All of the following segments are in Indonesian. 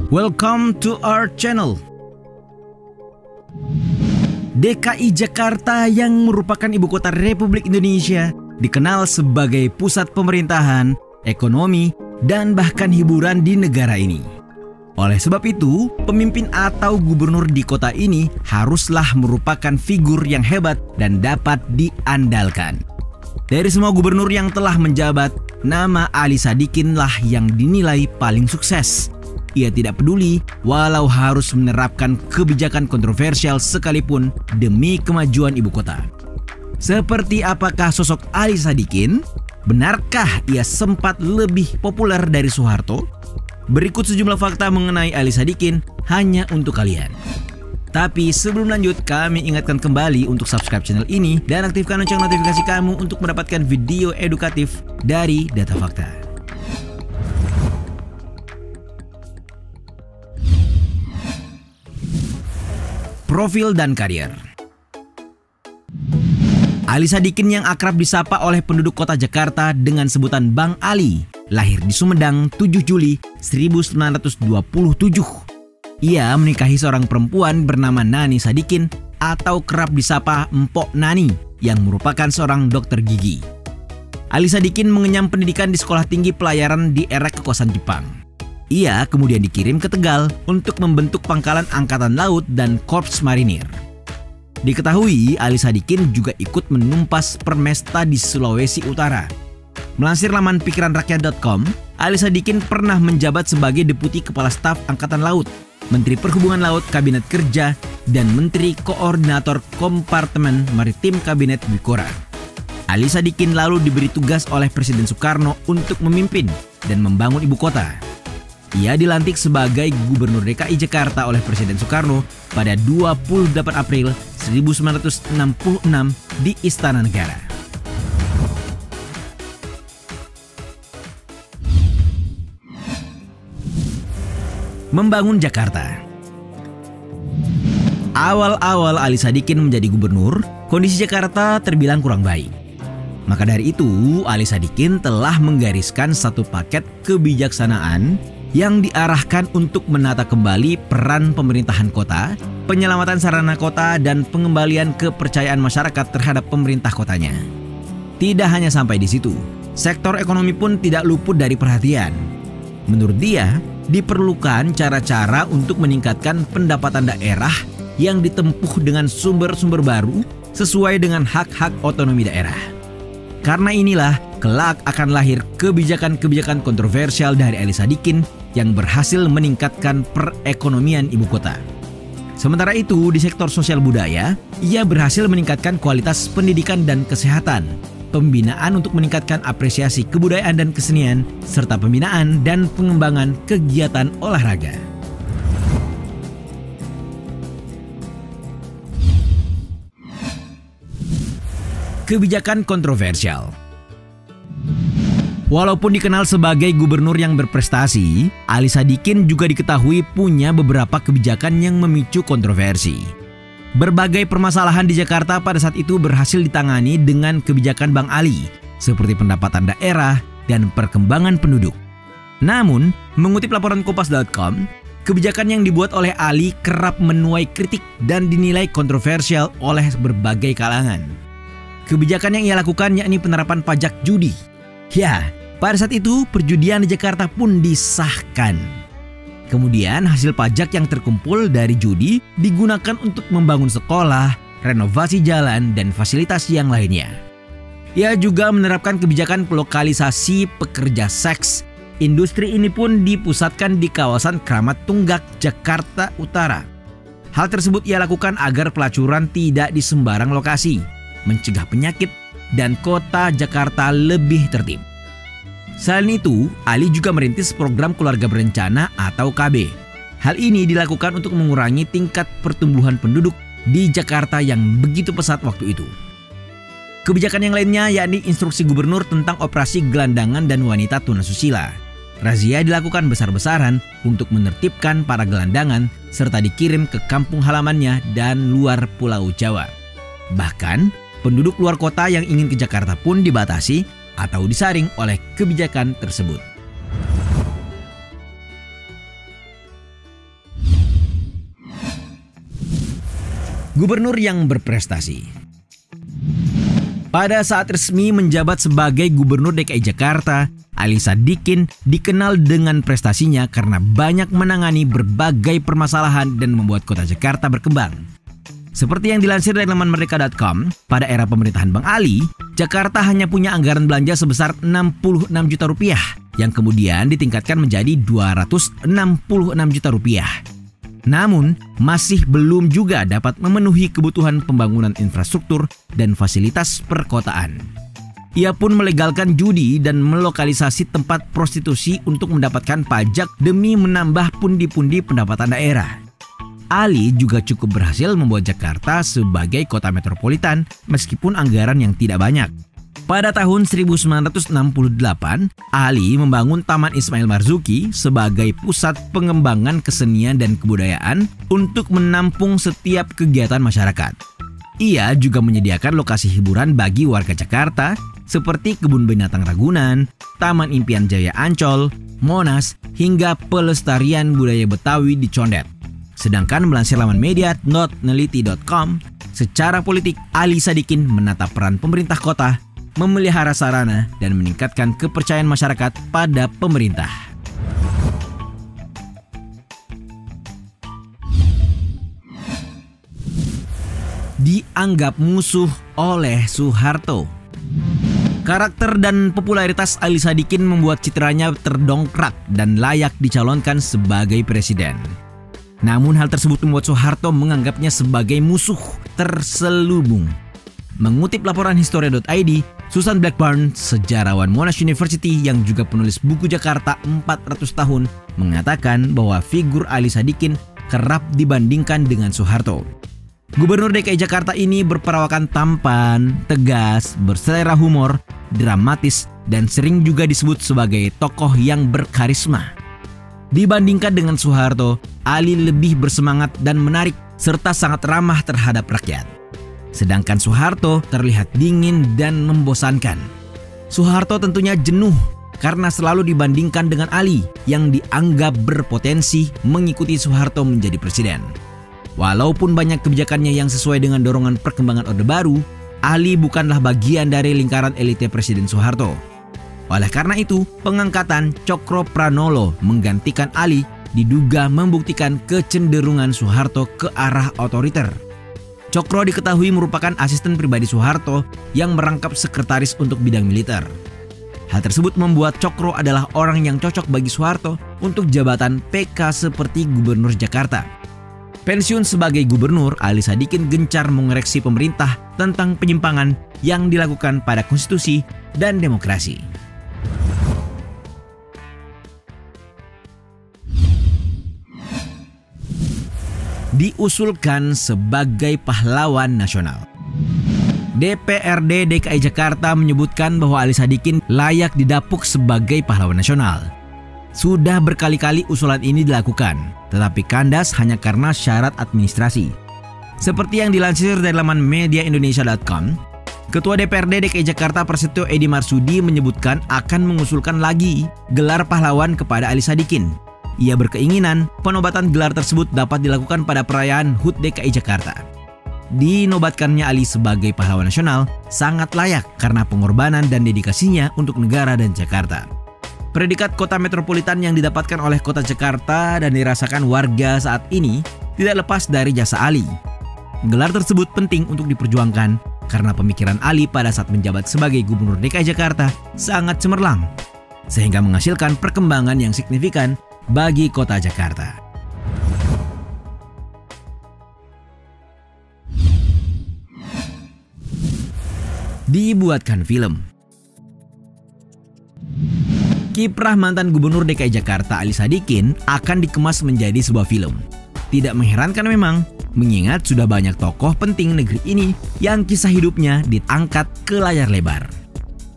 Welcome to our channel. DKI Jakarta yang merupakan ibu kota Republik Indonesia dikenal sebagai pusat pemerintahan, ekonomi, dan bahkan hiburan di negara ini. Oleh sebab itu, pemimpin atau gubernur di kota ini haruslah merupakan figur yang hebat dan dapat diandalkan. Dari semua gubernur yang telah menjabat, nama Ali Sadikin lah yang dinilai paling sukses. Ia tidak peduli walau harus menerapkan kebijakan kontroversial sekalipun demi kemajuan ibu kota. Seperti apakah sosok Ali Sadikin? Benarkah ia sempat lebih populer dari Soeharto? Berikut sejumlah fakta mengenai Ali Sadikin hanya untuk kalian. Tapi sebelum lanjut, kami ingatkan kembali untuk subscribe channel ini dan aktifkan lonceng notifikasi kamu untuk mendapatkan video edukatif dari Data Fakta. Profil dan karier. Ali Sadikin yang akrab disapa oleh penduduk kota Jakarta dengan sebutan Bang Ali, lahir di Sumedang 7 Juli 1927. Ia menikahi seorang perempuan bernama Nani Sadikin atau kerap disapa Mpok Nani yang merupakan seorang dokter gigi. Ali Sadikin mengenyam pendidikan di Sekolah Tinggi Pelayaran di era kekuasaan Jepang. Ia kemudian dikirim ke Tegal untuk membentuk pangkalan Angkatan Laut dan Korps Marinir. Diketahui Ali Sadikin juga ikut menumpas permesta di Sulawesi Utara. Melansir laman pikiranrakyat.com, Ali Sadikin pernah menjabat sebagai Deputi Kepala Staf Angkatan Laut, Menteri Perhubungan Laut Kabinet Kerja, dan Menteri Koordinator Kompartemen Maritim Kabinet Bikora. Ali Sadikin lalu diberi tugas oleh Presiden Soekarno untuk memimpin dan membangun ibu kota. Ia dilantik sebagai Gubernur DKI Jakarta oleh Presiden Soekarno pada 28 April 1966 di Istana Negara. Membangun Jakarta. Awal-awal Ali Sadikin menjadi gubernur, kondisi Jakarta terbilang kurang baik. Maka dari itu, Ali Sadikin telah menggariskan satu paket kebijaksanaan yang diarahkan untuk menata kembali peran pemerintahan kota, penyelamatan sarana kota, dan pengembalian kepercayaan masyarakat terhadap pemerintah kotanya. Tidak hanya sampai di situ, sektor ekonomi pun tidak luput dari perhatian. Menurut dia, diperlukan cara-cara untuk meningkatkan pendapatan daerah yang ditempuh dengan sumber-sumber baru sesuai dengan hak-hak otonomi daerah. Karena inilah, kelak akan lahir kebijakan-kebijakan kontroversial dari Ali Sadikin yang berhasil meningkatkan perekonomian ibu kota. Sementara itu, di sektor sosial budaya, ia berhasil meningkatkan kualitas pendidikan dan kesehatan, pembinaan untuk meningkatkan apresiasi kebudayaan dan kesenian, serta pembinaan dan pengembangan kegiatan olahraga. Kebijakan kontroversial. Walaupun dikenal sebagai gubernur yang berprestasi, Ali Sadikin juga diketahui punya beberapa kebijakan yang memicu kontroversi. Berbagai permasalahan di Jakarta pada saat itu berhasil ditangani dengan kebijakan Bang Ali, seperti pendapatan daerah dan perkembangan penduduk. Namun, mengutip laporan Kompas.com, kebijakan yang dibuat oleh Ali kerap menuai kritik dan dinilai kontroversial oleh berbagai kalangan. Kebijakan yang ia lakukan yakni penerapan pajak judi. Ya, pada saat itu perjudian di Jakarta pun disahkan. Kemudian hasil pajak yang terkumpul dari judi digunakan untuk membangun sekolah, renovasi jalan, dan fasilitas yang lainnya. Ia juga menerapkan kebijakan lokalisasi pekerja seks. Industri ini pun dipusatkan di kawasan Kramat Tunggak, Jakarta Utara. Hal tersebut ia lakukan agar pelacuran tidak di sembarang lokasi, mencegah penyakit, dan kota Jakarta lebih tertib. Selain itu, Ali juga merintis program keluarga berencana atau KB. Hal ini dilakukan untuk mengurangi tingkat pertumbuhan penduduk di Jakarta yang begitu pesat waktu itu. Kebijakan yang lainnya yakni instruksi gubernur tentang operasi gelandangan dan wanita tunasusila. Razia dilakukan besar-besaran untuk menertibkan para gelandangan serta dikirim ke kampung halamannya dan luar Pulau Jawa. Bahkan, penduduk luar kota yang ingin ke Jakarta pun dibatasi atau disaring oleh kebijakan tersebut. Gubernur yang berprestasi. Pada saat resmi menjabat sebagai Gubernur DKI Jakarta, Ali Sadikin dikenal dengan prestasinya karena banyak menangani berbagai permasalahan dan membuat kota Jakarta berkembang. Seperti yang dilansir dari laman merdeka.com, pada era pemerintahan Bang Ali, Jakarta hanya punya anggaran belanja sebesar 66 juta rupiah, yang kemudian ditingkatkan menjadi 266 juta rupiah. Namun, masih belum juga dapat memenuhi kebutuhan pembangunan infrastruktur dan fasilitas perkotaan. Ia pun melegalkan judi dan melokalisasi tempat prostitusi untuk mendapatkan pajak demi menambah pundi-pundi pendapatan daerah. Ali juga cukup berhasil membuat Jakarta sebagai kota metropolitan meskipun anggaran yang tidak banyak. Pada tahun 1968, Ali membangun Taman Ismail Marzuki sebagai pusat pengembangan kesenian dan kebudayaan untuk menampung setiap kegiatan masyarakat. Ia juga menyediakan lokasi hiburan bagi warga Jakarta seperti Kebun Binatang Ragunan, Taman Impian Jaya Ancol, Monas, hingga pelestarian budaya Betawi di Condet. Sedangkan melansir laman media.neliti.com, secara politik Ali Sadikin menata peran pemerintah kota, memelihara sarana, dan meningkatkan kepercayaan masyarakat pada pemerintah. Dianggap musuh oleh Soeharto. Karakter dan popularitas Ali Sadikin membuat citranya terdongkrak dan layak dicalonkan sebagai presiden. Namun hal tersebut membuat Soeharto menganggapnya sebagai musuh terselubung. Mengutip laporan Historia.id, Susan Blackburn, sejarawan Monash University yang juga penulis buku Jakarta 400 tahun, mengatakan bahwa figur Ali Sadikin kerap dibandingkan dengan Soeharto. Gubernur DKI Jakarta ini berperawakan tampan, tegas, berselera humor, dramatis, dan sering juga disebut sebagai tokoh yang berkarisma. Dibandingkan dengan Soeharto, Ali lebih bersemangat dan menarik serta sangat ramah terhadap rakyat. Sedangkan Soeharto terlihat dingin dan membosankan. Soeharto tentunya jenuh karena selalu dibandingkan dengan Ali yang dianggap berpotensi mengikuti Soeharto menjadi presiden. Walaupun banyak kebijakannya yang sesuai dengan dorongan perkembangan Orde Baru, Ali bukanlah bagian dari lingkaran elite Presiden Soeharto. Oleh karena itu, pengangkatan Cokro Pranolo menggantikan Ali diduga membuktikan kecenderungan Soeharto ke arah otoriter. Cokro diketahui merupakan asisten pribadi Soeharto yang merangkap sekretaris untuk bidang militer. Hal tersebut membuat Cokro adalah orang yang cocok bagi Soeharto untuk jabatan PK seperti Gubernur Jakarta. Pensiun sebagai gubernur, Ali Sadikin gencar mengoreksi pemerintah tentang penyimpangan yang dilakukan pada konstitusi dan demokrasi. Diusulkan sebagai pahlawan nasional. DPRD DKI Jakarta menyebutkan bahwa Ali Sadikin layak didapuk sebagai pahlawan nasional. Sudah berkali-kali usulan ini dilakukan, tetapi kandas hanya karena syarat administrasi. Seperti yang dilansir dari laman mediaindonesia.com, Ketua DPRD DKI Jakarta Prasetyo Edi Marsudi menyebutkan akan mengusulkan lagi gelar pahlawan kepada Ali Sadikin. Ia berkeinginan penobatan gelar tersebut dapat dilakukan pada perayaan HUT DKI Jakarta. Dinobatkannya Ali sebagai pahlawan nasional sangat layak karena pengorbanan dan dedikasinya untuk negara dan Jakarta. Predikat kota metropolitan yang didapatkan oleh kota Jakarta dan dirasakan warga saat ini tidak lepas dari jasa Ali. Gelar tersebut penting untuk diperjuangkan karena pemikiran Ali pada saat menjabat sebagai Gubernur DKI Jakarta sangat cemerlang, sehingga menghasilkan perkembangan yang signifikan bagi kota Jakarta. Dibuatkan film. Kiprah mantan Gubernur DKI Jakarta Ali Sadikin akan dikemas menjadi sebuah film. Tidak mengherankan memang, mengingat sudah banyak tokoh penting negeri ini yang kisah hidupnya diangkat ke layar lebar.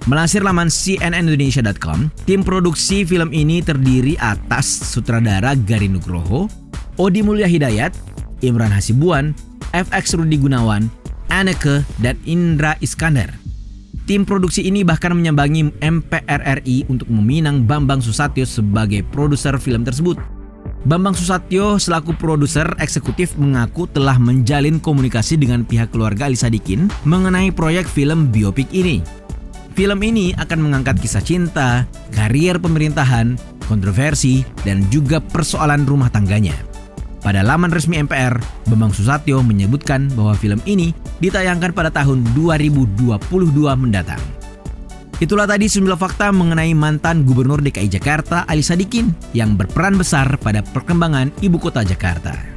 Melansir laman cnnindonesia.com, tim produksi film ini terdiri atas sutradara Gari Nugroho, Odi Mulya Hidayat, Imran Hasibuan, FX Rudi Gunawan, Anneke, dan Indra Iskandar. Tim produksi ini bahkan menyambangi MPR RI untuk meminang Bambang Susatyo sebagai produser film tersebut. Bambang Susatyo selaku produser eksekutif mengaku telah menjalin komunikasi dengan pihak keluarga Ali Sadikin mengenai proyek film biopik ini. Film ini akan mengangkat kisah cinta, karier pemerintahan, kontroversi, dan juga persoalan rumah tangganya. Pada laman resmi MPR, Bambang Susatyo menyebutkan bahwa film ini ditayangkan pada tahun 2022 mendatang. Itulah tadi 9 fakta mengenai mantan Gubernur DKI Jakarta Ali Sadikin yang berperan besar pada perkembangan ibu kota Jakarta.